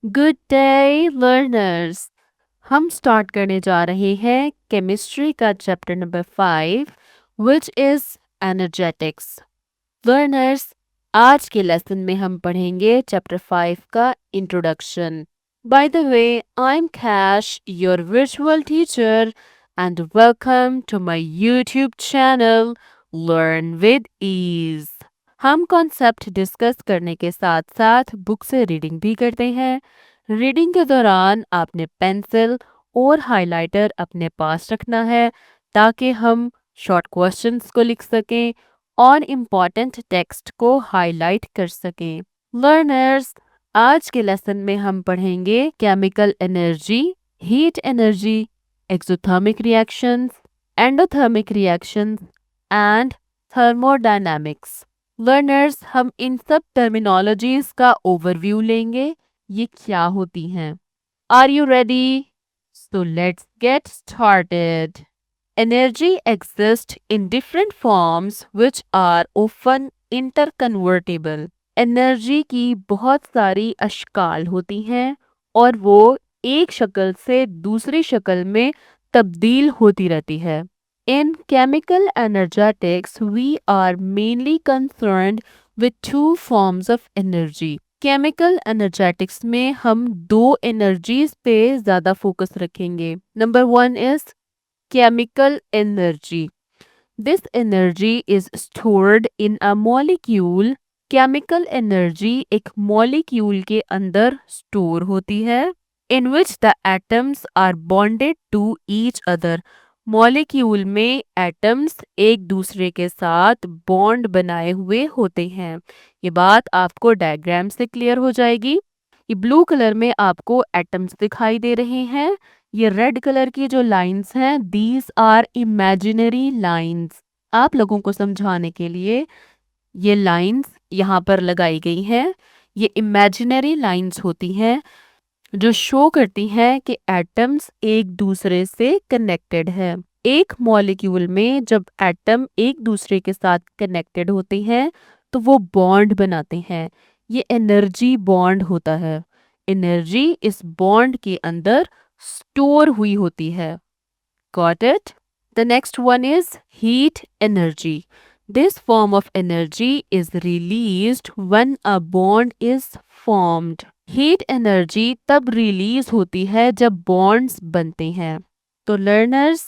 Good day learners. हम start करने जा रहे हैं केमिस्ट्री का chapter number 5 which is energetics. Learners, आज के लेसन में हम पढ़ेंगे चैप्टर 5 का introduction. By the way, I am Cash, your virtual teacher, and welcome to my YouTube channel learn with ease. हम कॉन्सेप्ट डिस्कस करने के साथ साथ बुक से रीडिंग भी करते हैं। रीडिंग के दौरान आपने पेंसिल और हाइलाइटर अपने पास रखना है ताकि हम शॉर्ट क्वेश्चंस को लिख सकें और इम्पॉर्टेंट टेक्स्ट को हाईलाइट कर सकें। लर्नर्स, आज के लेसन में हम पढ़ेंगे chemical energy, heat energy, exothermic reactions, endothermic reactions and thermodynamics. Learners, हम इन सब टर्मिनोलॉजीज का ओवरव्यू लेंगे, ये क्या होती हैं। Are you ready? So let's get started. Energy exists in different forms which are often interconvertible. Energy की बहुत सारी अशकाल होती हैं और वो एक शक्ल से दूसरी शक्ल में तब्दील होती रहती है। In chemical energetics, we are mainly concerned with two forms of energy. Chemical energetics में हम दो एनर्जीज पे ज़्यादा फोकस रखेंगे। Number 1 is chemical energy. This energy is stored in a molecule. Chemical energy एक molecule के अंदर store होती है in which the atoms are bonded to each other. Molecule में एटम्स एक दूसरे के साथ बॉन्ड बनाए हुए होते हैं। ये बात आपको डायग्राम से क्लियर हो जाएगी। ये ब्लू कलर में आपको एटम्स दिखाई दे रहे हैं। ये रेड कलर की जो लाइंस हैं, दीज आर इमेजिनरी लाइंस। आप लोगों को समझाने के लिए ये लाइंस यहाँ पर लगाई गई हैं। ये इमेजिनरी लाइंस होती हैं जो शो करती हैं कि एटम्स एक दूसरे से कनेक्टेड है। एक मॉलिक्यूल में जब एटम एक दूसरे के साथ कनेक्टेड होते हैं तो वो बॉन्ड बनाते हैं। ये एनर्जी बॉन्ड होता है। एनर्जी इस बॉन्ड के अंदर स्टोर हुई होती है। Got it? The next one is heat energy. This form of energy is released when a bond is formed. Heat energy तब रिलीज होती है जब बॉन्ड्स बनते हैं। तो लर्नर्स,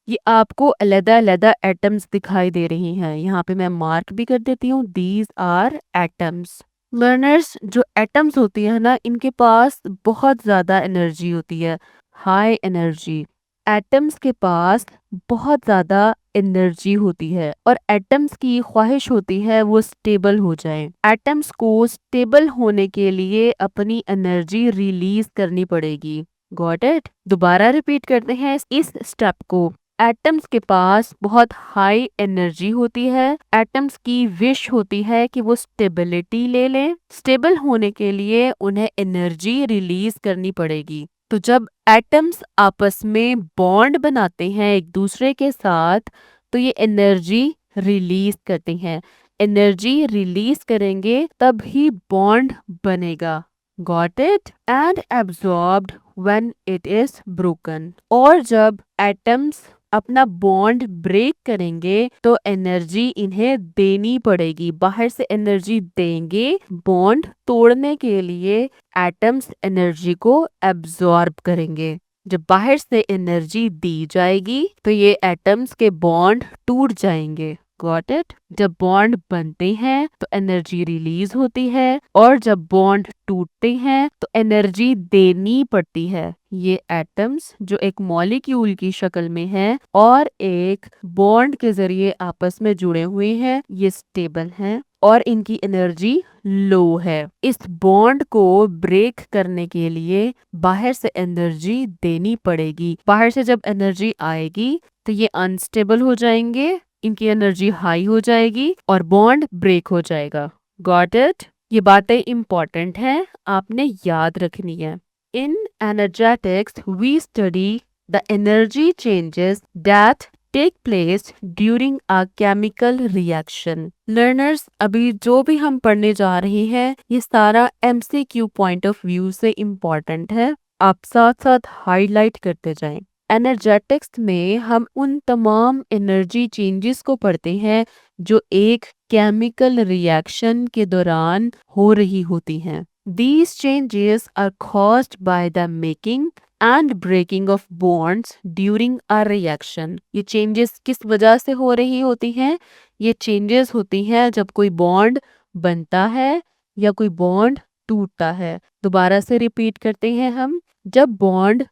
ये आपको अलग-अलग एटम्स दिखाई दे रही हैं। यहाँ पे मैं मार्क भी कर देती हूँ, दीज आर एटम्स। लर्नर्स, जो एटम्स होती है ना, इनके पास बहुत ज़्यादा एनर्जी होती है, हाई एनर्जी। एटम्स के पास बहुत ज़्यादा एनर्जी होती है और एटम्स की ख्वाहिश होती है वो स्टेबल हो जाएं। एटम्स को स्टेबल होने के लिए अपनी एनर्जी रिलीज करनी पड़ेगी। Got it? दोबारा रिपीट करते हैं इस स्टेप को। एटम्स के पास बहुत हाई एनर्जी होती है। एटम्स की विश होती है कि वो स्टेबिलिटी ले लें। स्टेबल होने के लिए उन्हें एनर्जी रिलीज करनी पड़ेगी। तो जब एटम्स आपस में बॉन्ड बनाते हैं एक दूसरे के साथ तो ये एनर्जी रिलीज करते हैं। एनर्जी रिलीज करेंगे तब ही बॉन्ड बनेगा। Got it? And absorbed when it is broken. और जब एटम्स अपना बॉन्ड ब्रेक करेंगे तो एनर्जी इन्हें देनी पड़ेगी। बाहर से एनर्जी देंगे बॉन्ड तोड़ने के लिए। एटम्स एनर्जी को एब्जॉर्ब करेंगे। जब बाहर से एनर्जी दी जाएगी तो ये एटम्स के बॉन्ड टूट जाएंगे। Got it? जब बॉन्ड बनते हैं तो एनर्जी रिलीज होती है और जब बॉन्ड टूटते हैं तो एनर्जी देनी पड़ती है। ये एटम्स जो एक मॉलिक्यूल की शक्ल में है और एक बॉन्ड के जरिए आपस में जुड़े हुए हैं, ये स्टेबल हैं और इनकी एनर्जी लो है। इस बॉन्ड को ब्रेक करने के लिए बाहर से एनर्जी देनी पड़ेगी। बाहर से जब एनर्जी आएगी तो ये अनस्टेबल हो जाएंगे, इनकी एनर्जी हाई हो जाएगी और बॉन्ड ब्रेक हो जाएगा। Got it? ये बातें इंपॉर्टेंट हैं, आपने याद रखनी है। In energetics, we study the energy changes that take place during a chemical reaction. Learners, अभी जो भी हम पढ़ने जा रहे हैं ये सारा MCQ पॉइंट ऑफ व्यू से इम्पोर्टेंट है, आप साथ साथ हाईलाइट करते जाएं। एनर्जेटिक्स में हम उन तमाम एनर्जी चेंजेस को पढ़ते हैं जो एक केमिकल रिएक्शन के दौरान हो रही होती हैं। These changes are caused by the making and breaking of bonds during a reaction. ये changes किस वजह से हो रही होती हैं? ये changes होती हैं जब कोई बॉन्ड बनता है या कोई बॉन्ड टूटता है। दोबारा से रिपीट करते हैं हम, जब बॉन्ड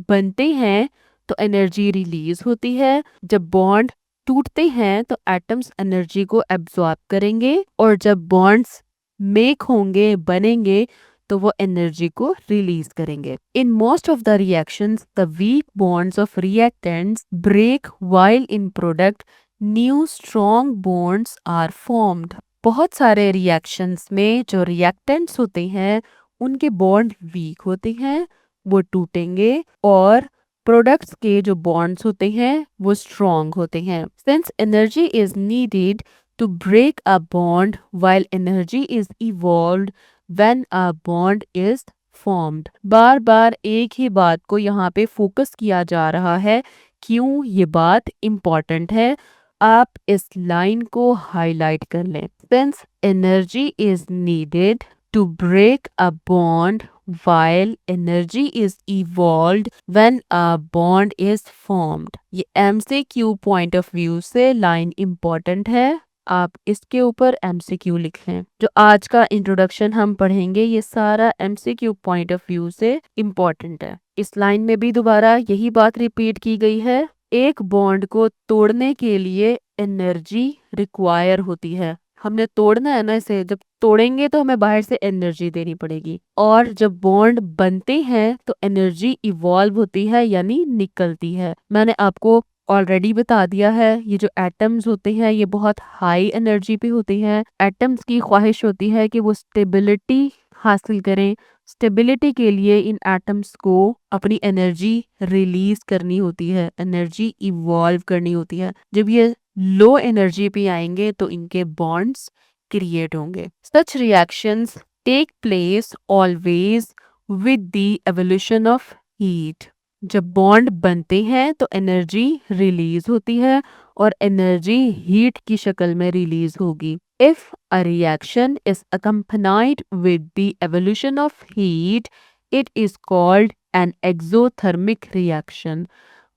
बनते हैं तो एनर्जी रिलीज होती है, जब बॉन्ड टूटते हैं तो एटम्स एनर्जी को एब्जॉर्ब करेंगे और जब बॉन्ड्स मेक होंगे बनेंगे तो वो एनर्जी को रिलीज करेंगे। In most of the reactions the weak bonds of reactants break while in product new strong bonds are formed. बहुत सारे रिएक्शंस में जो रिएक्टेंट्स होते हैं उनके बॉन्ड वीक होते हैं, वो टूटेंगे और प्रोडक्ट्स के जो बॉन्ड्स होते हैं वो स्ट्रॉन्ग होते हैं। Since energy is needed to break a bond while energy is evolved when a bond is formed. बार बार एक ही बात को यहाँ पे फोकस किया जा रहा है, क्यों ये बात इम्पॉर्टेंट है, आप इस लाइन को हाईलाइट कर लें। Since energy is needed to break a bond while energy is evolved when a bond is formed. ये MCQ पॉइंट ऑफ व्यू से लाइन इम्पॉर्टेंट है, आप इसके ऊपर MCQ लिख लें। जो आज का इंट्रोडक्शन हम पढ़ेंगे ये सारा MCQ पॉइंट ऑफ व्यू से इम्पोर्टेंट है। इस लाइन में भी दोबारा यही बात रिपीट की गई है, एक बॉन्ड को तोड़ने के लिए एनर्जी रिक्वायर होती है। हमने तोड़ना है ना इसे, जब तोड़ेंगे तो हमें बाहर से एनर्जी देनी पड़ेगी, और जब बॉन्ड बनते हैं तो एनर्जी इवॉल्व होती है यानी निकलती है। मैंने आपको ऑलरेडी बता दिया है, ये जो एटम्स होते हैं ये बहुत हाई एनर्जी पे होते हैं। एटम्स की ख्वाहिश होती है कि वो स्टेबिलिटी हासिल करें, स्टेबिलिटी के लिए इन एटम्स को अपनी एनर्जी रिलीज करनी होती है, एनर्जी इवॉल्व करनी होती है। जब ये लो एनर्जी पे आएंगे तो इनके बॉन्ड्स क्रिएट होंगे। Such reactions take place always with the evolution of heat. जब बॉन्ड बनते हैं तो एनर्जी रिलीज होती है और एनर्जी हीट की शक्ल में रिलीज होगी। If a reaction is accompanied with the evolution of heat it is called an exothermic reaction.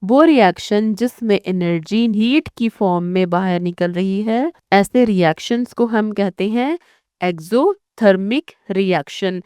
वो रिएक्शन जिसमें एनर्जी हीट की फॉर्म में बाहर निकल रही है, ऐसे रिएक्शंस को हम कहते हैं एक्सोथर्मिक रिएक्शन।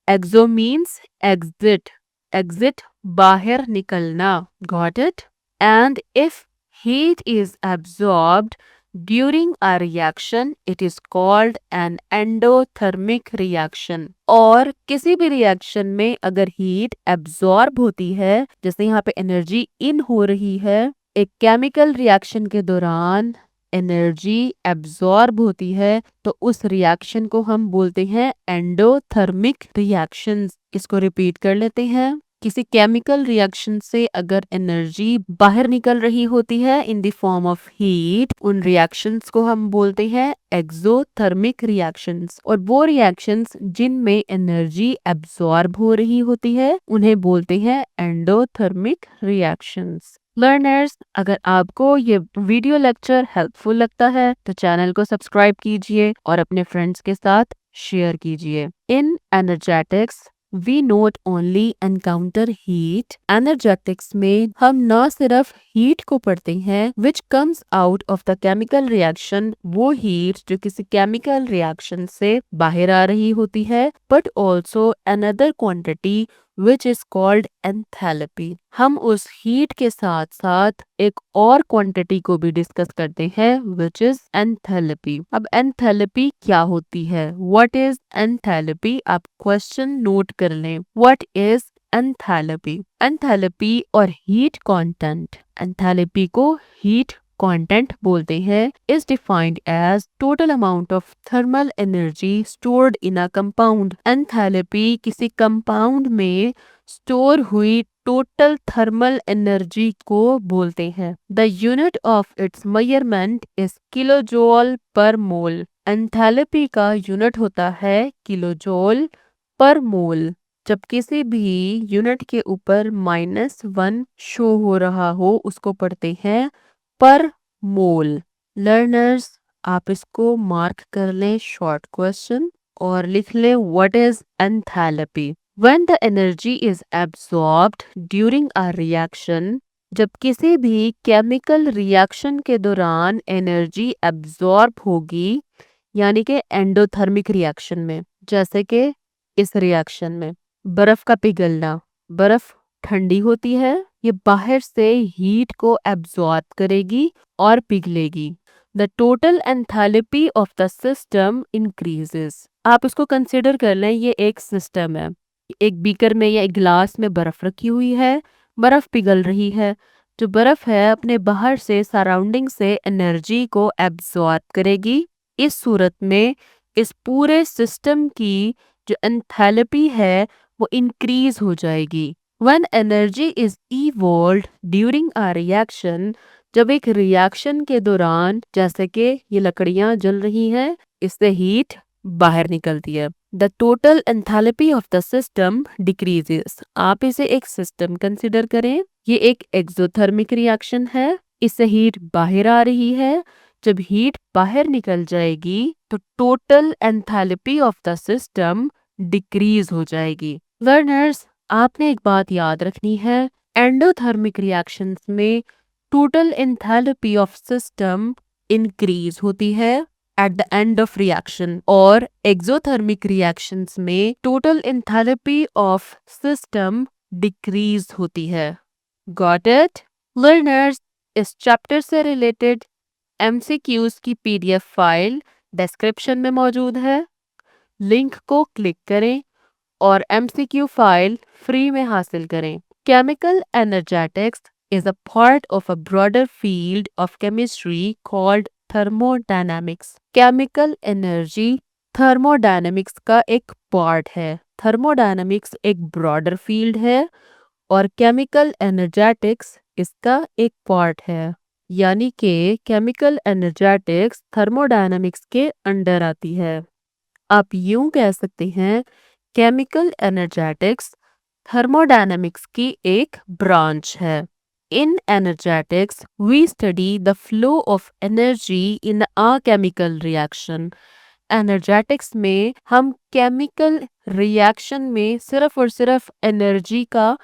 एक्सो मीन्स एग्जिट, एग्जिट बाहर निकलना, got it? And if heat is absorbed during a reaction it is called an endothermic reaction. और किसी भी रिएक्शन में अगर हीट एब्जॉर्ब होती है, जैसे यहाँ पे एनर्जी इन हो रही है, एक केमिकल रिएक्शन के दौरान एनर्जी एब्जॉर्ब होती है तो उस रिएक्शन को हम बोलते हैं एंडोथर्मिक रिएक्शंस। इसको रिपीट कर लेते हैं, किसी केमिकल रिएक्शन से अगर एनर्जी बाहर निकल रही होती है in the form of heat, उन रिएक्शंस को हम बोलते हैं एक्सोथर्मिक रिएक्शंस। और वो रिएक्शंस जिनमें एनर्जी एब्जॉर्ब हो रही होती है उन्हें बोलते हैं एंडोथर्मिक रिएक्शंस। लर्नर्स, अगर आपको ये वीडियो लेक्चर हेल्पफुल लगता है तो चैनल को सब्सक्राइब कीजिए और अपने फ्रेंड्स के साथ शेयर कीजिए। इन energetics we not only encounter heat, energetics में हम न सिर्फ हीट को पढ़ते हैं which comes out of the chemical reaction, वो हीट जो किसी केमिकल रिएक्शन से बाहर आ रही होती है, but also another quantity which is called enthalpy। हम उस हीट के साथ साथ एक और क्वांटिटी को भी डिस्कस करते हैं which is enthalpy। अब enthalpy क्या होती है? What is enthalpy? आप क्वेश्चन नोट कर लें। What is enthalpy? enthalpy और हीट कंटेंट। enthalpy को हीट कंटेंट बोलते हैं is defined as total amount of thermal energy stored in a compound. Enthalpy किसी कंपाउंड में स्टोर हुई टोटल थर्मल एनर्जी को बोलते हैं। The unit of its measurement is kilojoule per mole. Enthalpy का यूनिट होता है किलोजोल पर मोल। जब किसी भी यूनिट के ऊपर -1 शो हो रहा हो उसको पढ़ते हैं पर मोल। लर्नर्स, आप इसको मार्क कर लें शॉर्ट क्वेश्चन और लिख लें what is enthalpy. When the energy is absorbed during a reaction, जब किसी भी केमिकल रिएक्शन के दौरान एनर्जी एब्सॉर्ब होगी, यानी कि एंडोथर्मिक रिएक्शन में, जैसे कि इस रिएक्शन में बर्फ का पिघलना, बर्फ ठंडी होती है, ये बाहर से हीट को एब्सॉर्ब करेगी और पिघलेगी। The total enthalpy of the system increases. आप इसको कंसिडर कर लें, ये एक सिस्टम है। एक बीकर में या एक गिलास में बर्फ रखी हुई है, बर्फ पिघल रही है। जो बर्फ है अपने बाहर से सराउंडिंग से एनर्जी को एब्सॉर्ब करेगी। इस सूरत में इस पूरे सिस्टम की जो एंथैल्पी है वो इंक्रीज हो जाएगी। When energy is evolved during a reaction, जब एक रिएक्शन के दौरान, जैसे कि ये लकड़ियां जल रही हैं, इससे हीट बाहर निकलती है, the total enthalpy of the system decreases. आप इसे एक सिस्टम कंसिडर करें, ये एक एक्सोथर्मिक रिएक्शन है, इससे हीट बाहर आ रही है। जब हीट बाहर निकल जाएगी तो total enthalpy of the system decrease हो जाएगी। लर्नर्स, आपने एक बात याद रखनी है, एंडोथर्मिक रिएक्शंस में total enthalpy of system increase होती है at the end of reaction, और एक्सोथर्मिक रिएक्शंस में total enthalpy of system decrease होती है। Got it? लर्नर्स, इस चैप्टर से रिलेटेड एमसीक्यूज की पीडीएफ फाइल डिस्क्रिप्शन में मौजूद है। लिंक को क्लिक करें और एमसीक्यू फाइल फ्री में हासिल करें। Chemical energetics is a part of a broader field of chemistry called thermodynamics. Chemical energy thermodynamics का एक पार्ट है। थर्मोडायनेमिक्स एक ब्रॉडर फील्ड है और केमिकल एनर्जेटिक्स इसका एक पार्ट है, यानी कि केमिकल एनर्जेटिक्स थर्मोडायनेमिक्स के अंडर आती है। आप यूं कह सकते हैं केमिकल एनर्जेटिक्स थर्मोडायनेमिक्स की एक ब्रांच है। In energetics we study the flow of energy in a chemical reaction. Energetics में हम केमिकल रिएक्शन में सिर्फ और सिर्फ एनर्जी का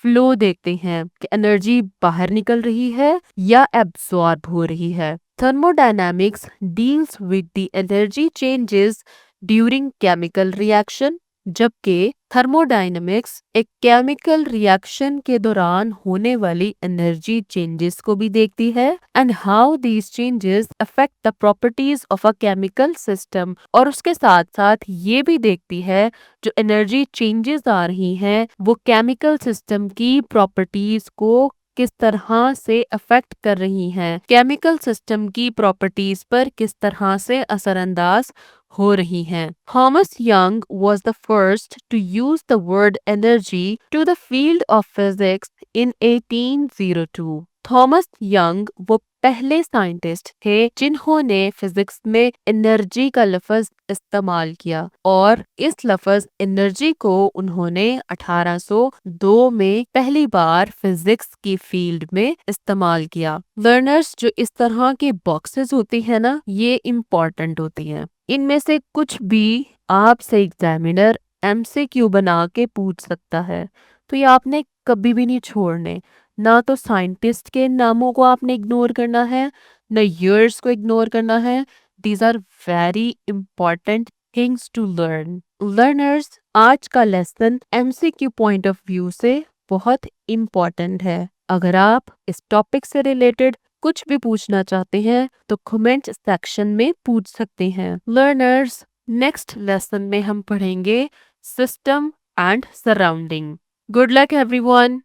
फ्लो देखते हैं कि एनर्जी बाहर निकल रही है या एब्सॉर्ब हो रही है। Thermodynamics deals with the energy changes during chemical reaction, जबकि थर्मोडायनामिक्स एक केमिकल रिएक्शन के दौरान होने वाली एनर्जी चेंजेस को भी देखती है and how these changes affect the properties of a chemical system, और उसके साथ साथ ये भी देखती है जो एनर्जी चेंजेस आ रही हैं वो केमिकल सिस्टम की प्रॉपर्टीज को किस तरह से अफेक्ट कर रही हैं, केमिकल सिस्टम की प्रॉपर्टीज पर किस तरह से असरअंदाज हो रही हैं। Thomas young was the first to use the word energy to the field of physics in 1802. Thomas young वो पहले साइंटिस्ट थे जिन्होंने फिजिक्स में एनर्जी का लफ्ज इस्तेमाल किया, और इस लफ्ज एनर्जी को उन्होंने 1802 में पहली बार फिजिक्स की फील्ड में इस्तेमाल किया। लर्नर्स, जो इस तरह के बॉक्सेस होती है ना, ये इम्पोर्टेंट होती हैं। इनमें से कुछ भी आपसे एग्जामिनर एमसीक्यू बना के पूछ सकता है, तो ये आपने कभी भी नहीं छोड़ने। ना तो साइंटिस्ट के नामों को आपने इग्नोर करना है, न ईयर्स को इग्नोर करना है। These are very important things to learn. Learners, आज का lesson MCQ point of view से बहुत इम्पॉर्टेंट है। अगर आप इस टॉपिक से रिलेटेड कुछ भी पूछना चाहते हैं तो कमेंट सेक्शन में पूछ सकते हैं। लर्नर्स, नेक्स्ट लेसन में हम पढ़ेंगे system and surrounding. Good luck everyone.